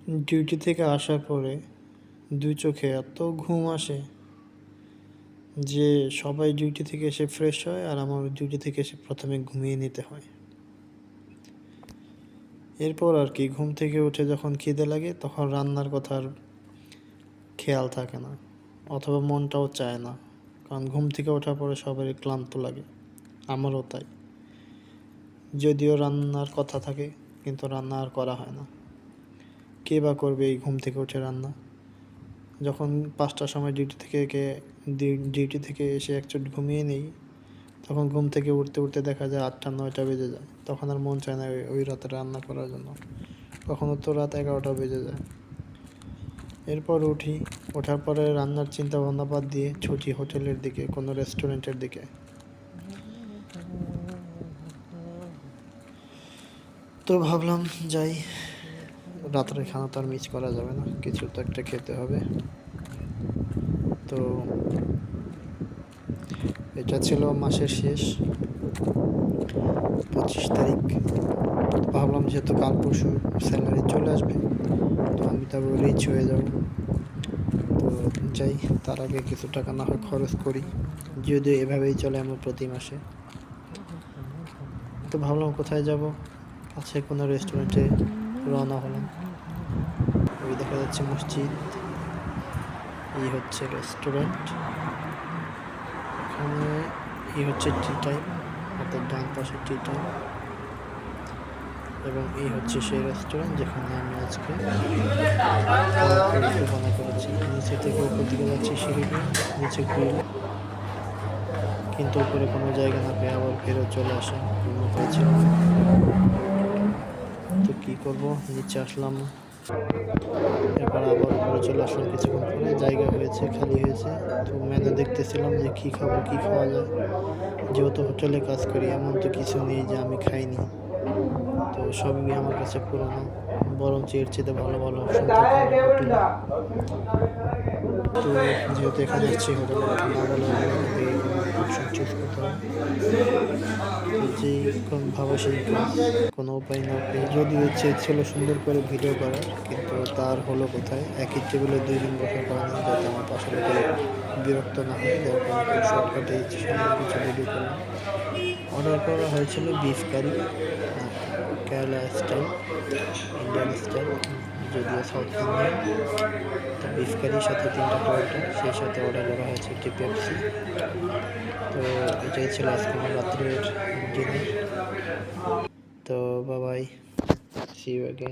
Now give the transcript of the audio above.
Duty থেকে আসার পরে দুই চোখে এত ঘুম আসে যে সবাই ডিউটি থেকে এসে ফ্রেশ হয় আর আমার ডিউটি থেকে এসে প্রথমে ঘুমিয়ে নিতে হয়। এরপর আর কি ঘুম থেকে উঠে যখন খিদে লাগে তখন রান্নার কথা আর খেয়াল থাকে না, অথবা মনটাও চায় না, কারণ ঘুম থেকে ওঠার পরে সবারই ক্লান্ত লাগে, আমারও তাই। যদিও রান্নার কথা থাকে কিন্তু রান্না আর করা হয় না। কে বা করবে এই ঘুম থেকে উঠে রান্না? যখন 5টার সময় ডিউটি থেকে এসে একচোট ঘুমিয়ে নেই, তখন ঘুম থেকে উঠতে উঠতে দেখা যায় 8টা-9টা বেজে যায়। তখন আর মন চায় না ওই রাতে রান্না করার জন্য। কখনো তো রাত 11টা বেজে যায়। এরপর উঠি, ওঠার পরে রান্নার চিন্তা ভাবনা বাদ দিয়ে ছুটি হোটেলের দিকে, কোনো রেস্টুরেন্টের দিকে। তো ভাবলাম যাই, রাতের খানা তো আর মিস করা যাবে না, কিছু তো একটা খেতে হবে। তো এটা ছিল মাসের শেষ 25 তারিখ। ভাবলাম যেহেতু কাল পরশু স্যালারি চলে আসবে, তো আমি তারপর রিচ হয়ে যাব। তো যাই, তার আগে কিছু টাকা না হয় খরচ করি, যদিও এভাবেই চলে আমার প্রতি মাসে। তো ভাবলাম কোথায় যাব, কাছে কোনো রেস্টুরেন্টে রওনা হলাম। ওই দেখা যাচ্ছে মসজিদ, এই হচ্ছে রেস্টুরেন্ট, এখানে এই হচ্ছে টি টাইম, অর্থাৎ ডান পাশে টি টাইম, এবং এই হচ্ছে সেই রেস্টুরেন্ট যেখানে আমি আজকে পরিকল্পনা করেছি। নিচে থেকে উপর দিকে যাচ্ছি সিঁড়ি দিয়ে, নিচে গ্রিল, কিন্তু উপরে কোনো জায়গা না পেয়ে আবার ফেরত চলে আসা, কোনো উপায় ছিল না। তো কী করবো, নিচে আসলাম, এরপর আবার উপরে চলে আসলাম। কিছুক্ষণ পরে জায়গা হয়েছে, খালি হয়েছে। তো মেনু দেখতেছিলাম যে কী খাবো, কী খাওয়া যায়। যেহেতু হোটেলে কাজ করি, এমন তো কিছু নেই যে আমি খাইনি, তো সবই আমার কাছে পুরনো, বরঞ্চ এর চেয়ে ভালো ভালো অপশন থাকে হোটেলে। তো যেহেতু এখানে এসেছি, হোটেলের কথা না বলে অপশন চুজ করতে হবে। তো যেই ভাবা সেই কাজ, কোনো উপায় না পেয়ে, যদিও ইচ্ছে ছিল সুন্দর করে ভিডিও করার, কিন্তু তার হলো কোথায়, একই টেবিলে 2 দিন বসার কারণে যাতে আমার পাশে লোকে বিরক্ত না হয়, যার কারণে খুব শর্টকাটে সুন্দর কিছু ভিডিও করলাম। অর্ডার করা হয়েছিল beef curry, Kerala style, Indian style, যদিও সাউথ ইন্ডিয়ান। তো বিফ কারির সাথে 3টা পরোটা, সেই সাথে অর্ডার করা হয়েছে একটি পেপসি। তো এটাই ছিল আজকে আমার রাত্রের ডিনার। তো বাই, সি ইউ অ্যাগেন।